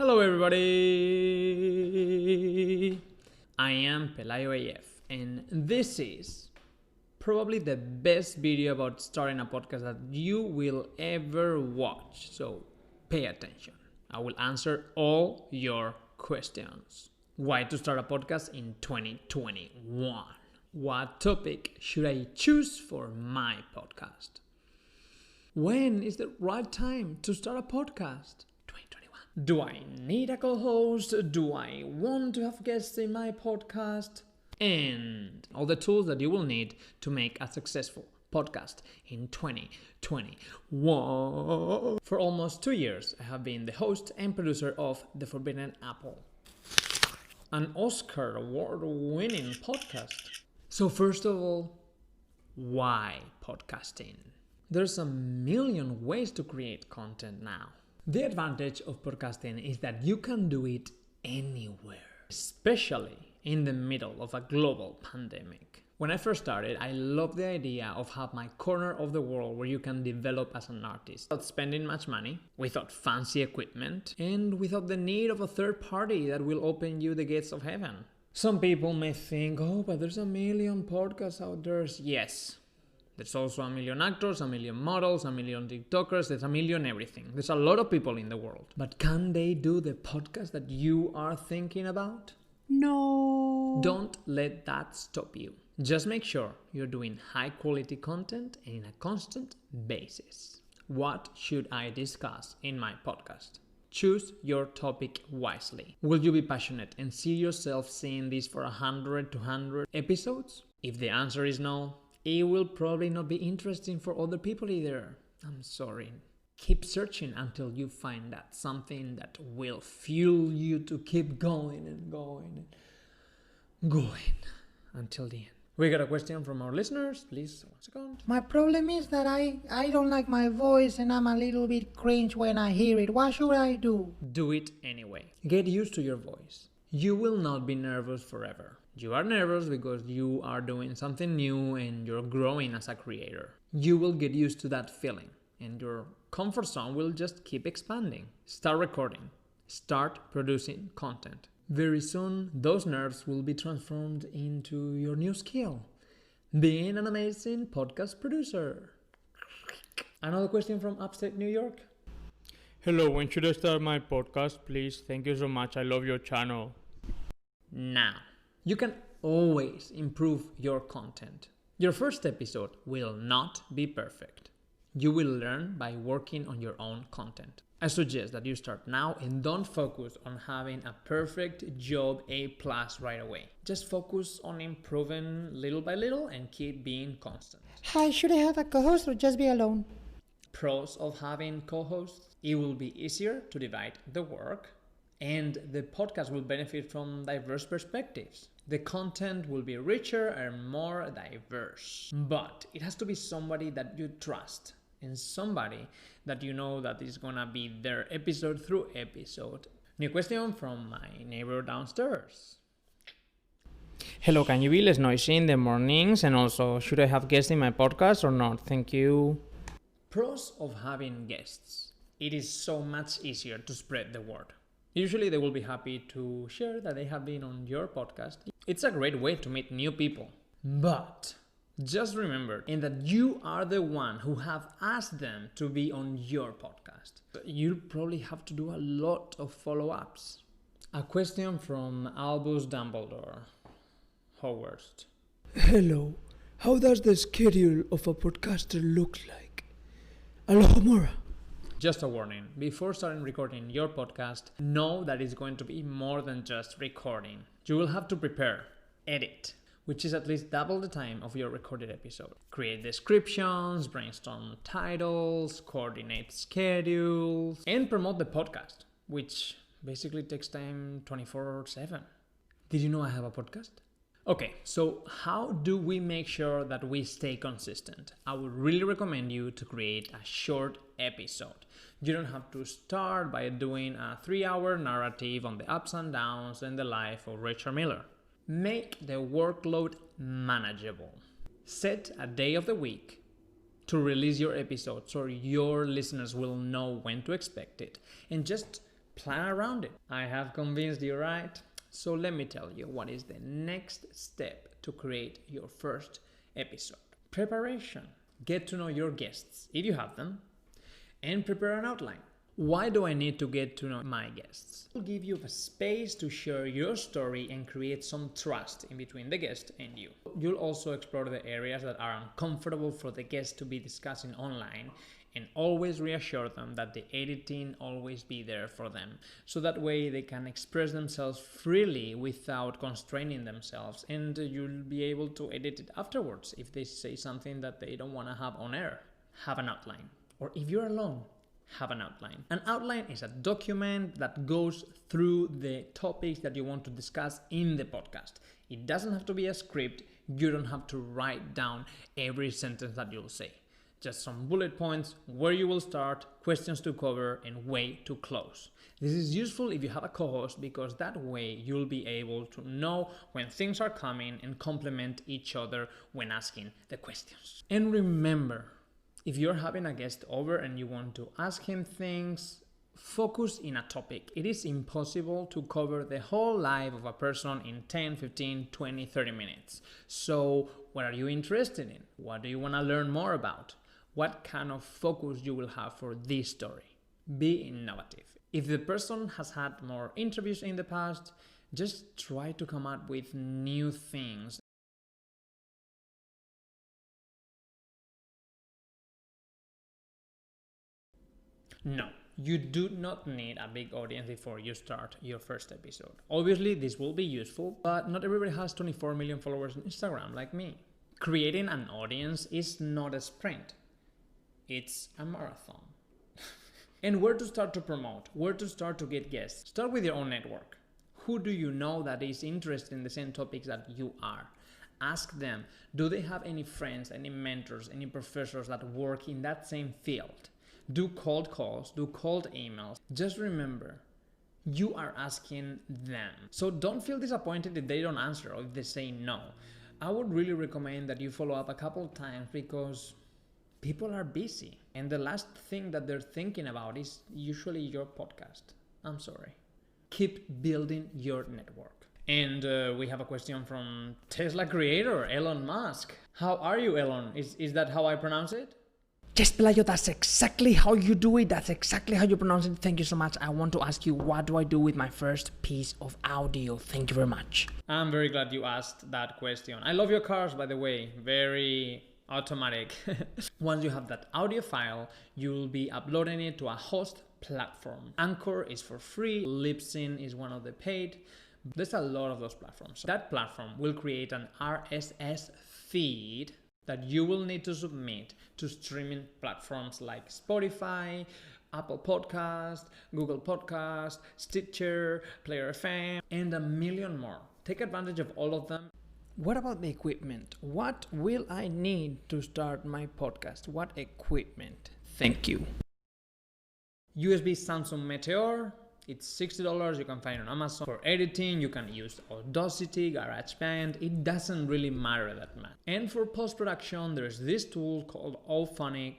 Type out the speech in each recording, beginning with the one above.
Hello everybody! I am pelayoaf and this is probably the best video about starting a podcast that you will ever watch. So pay attention. I will answer all your questions. Why to start a podcast in 2021? What topic should I choose for my podcast? When is the right time to start a podcast? 2021. Do I need a co-host? Do I want to have guests in my podcast? And all the tools that you will need to make a successful podcast in 2021. For almost 2 years, I have been the host and producer of The Forbidden Apple, an Oscar award-winning podcast. So first of all, why podcasting? There's a million ways to create content now. The advantage of podcasting is that you can do it anywhere, especially in the middle of a global pandemic. When I first started, I loved the idea of having my corner of the world where you can develop as an artist without spending much money, without fancy equipment, and without the need of a third party that will open you the gates of heaven. Some people may think, oh, but there's a million podcasts out there. Yes. There's also a million actors, a million models, a million TikTokers, there's a million everything. There's a lot of people in the world. But can they do the podcast that you are thinking about? No. Don't let that stop you. Just make sure you're doing high quality content and in a constant basis. What should I discuss in my podcast? Choose your topic wisely. Will you be passionate and see yourself seeing this for 100 to 100 episodes? If the answer is no, it will probably not be interesting for other people either. I'm sorry. Keep searching until you find that something that will fuel you to keep going and going and going until the end. We got a question from our listeners. Please, 1 second. My problem is that I don't like my voice and I'm a little bit cringe when I hear it. What should I do? Do it anyway. Get used to your voice. You will not be nervous forever. You are nervous because you are doing something new and you're growing as a creator. You will get used to that feeling and your comfort zone will just keep expanding. Start recording. Start producing content. Very soon, those nerves will be transformed into your new skill, being an amazing podcast producer. Another question from upstate New York. Hello, when should I start my podcast, please? Thank you so much. I love your channel. Now, you can always improve your content. Your first episode will not be perfect. You will learn by working on your own content. I suggest that you start now and don't focus on having a perfect job A+ right away. Just focus on improving little by little and keep being constant. Hi, should I have a co-host or just be alone? Pros of having co-hosts: it will be easier to divide the work and the podcast will benefit from diverse perspectives. The content will be richer and more diverse. But it has to be somebody that you trust and somebody that you know that is gonna be there episode through episode. New question from my neighbor downstairs. Hello, can you be less noisy in the mornings? And also, should I have guests in my podcast or not? Thank you. Pros of having guests: it is so much easier to spread the word. Usually they will be happy to share that they have been on your podcast. It's a great way to meet new people. But just remember in that you are the one who have asked them to be on your podcast. You'll probably have to do a lot of follow-ups. A question from Albus Dumbledore. Hogwarts. Hello, how does the schedule of a podcaster look like? Alohomora. Just a warning, before starting recording your podcast, know that it's going to be more than just recording. You will have to prepare, edit, which is at least double the time of your recorded episode. Create descriptions, brainstorm titles, coordinate schedules, and promote the podcast, which basically takes time 24/7. Did you know I have a podcast? Okay, so how do we make sure that we stay consistent? I would really recommend you to create a short episode. You don't have to start by doing a 3-hour narrative on the ups and downs in the life of Richard Miller. Make the workload manageable. Set a day of the week to release your episode so your listeners will know when to expect it. And just plan around it. I have convinced you, right? So let me tell you what is the next step to create your first episode. Preparation. Get to know your guests, if you have them, and prepare an outline. Why do I need to get to know my guests? It will give you a space to share your story and create some trust in between the guest and you. You'll also explore the areas that are uncomfortable for the guest to be discussing online, and always reassure them that the editing always be there for them. So that way they can express themselves freely without constraining themselves, and you'll be able to edit it afterwards if they say something that they don't want to have on air. Have an outline. Or if you're alone, have an outline. An outline is a document that goes through the topics that you want to discuss in the podcast. It doesn't have to be a script. You don't have to write down every sentence that you'll say. Just some bullet points, where you will start, questions to cover, and way to close. This is useful if you have a co-host, because that way you'll be able to know when things are coming and complement each other when asking the questions. And remember, if you're having a guest over and you want to ask him things, focus in a topic. It is impossible to cover the whole life of a person in 10, 15, 20, 30 minutes. So what are you interested in? What do you want to learn more about? What kind of focus you will have for this story? Be innovative. If the person has had more interviews in the past, just try to come up with new things. No, you do not need a big audience before you start your first episode. Obviously, this will be useful, but not everybody has 24 million followers on Instagram like me. Creating an audience is not a sprint. It's a marathon. And where to start to promote? Where to start to get guests? Start with your own network. Who do you know that is interested in the same topics that you are? Ask them, do they have any friends, any mentors, any professors that work in that same field? Do cold calls, do cold emails. Just remember, you are asking them. So don't feel disappointed if they don't answer or if they say no. I would really recommend that you follow up a couple of times, because people are busy, and the last thing that they're thinking about is usually your podcast. I'm sorry. Keep building your network. And we have a question from Tesla creator Elon Musk. How are you, Elon? Is that how I pronounce it? Yes, Pelayo, that's exactly how you do it. That's exactly how you pronounce it. Thank you so much. I want to ask you, what do I do with my first piece of audio? Thank you very much. I'm very glad you asked that question. I love your cars, by the way. Very automatic. Once you have that audio file, you'll be uploading it to a host platform. Anchor is for free. Libsyn is one of the paid. There's a lot of those platforms. That platform will create an RSS feed that you will need to submit to streaming platforms like Spotify, Apple Podcast, Google Podcast, Stitcher, Player FM, and a million more. Take advantage of all of them. What about the equipment? What will I need to start my podcast? What equipment? Thank you. USB Samsung Meteor. It's $60. You can find it on Amazon. For editing, you can use Audacity, GarageBand. It doesn't really matter that much. And for post-production, there's this tool called Auphonic.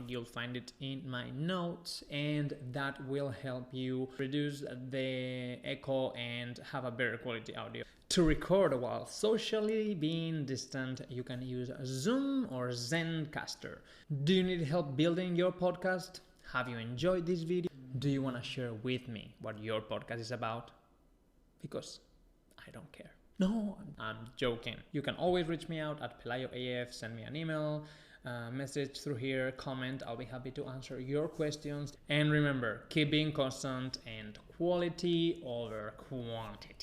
You'll find it in my notes, and that will help you reduce the echo and have a better quality audio. To record while socially being distant, you can use Zoom or Zencaster. Do you need help building your podcast? Have you enjoyed this video? Do you want to share with me what your podcast is about? Because I don't care. No, I'm joking. You can always reach me out at pelayoaf, send me an email, message through here, comment. I'll be happy to answer your questions. And remember, keep being constant and quality over quantity.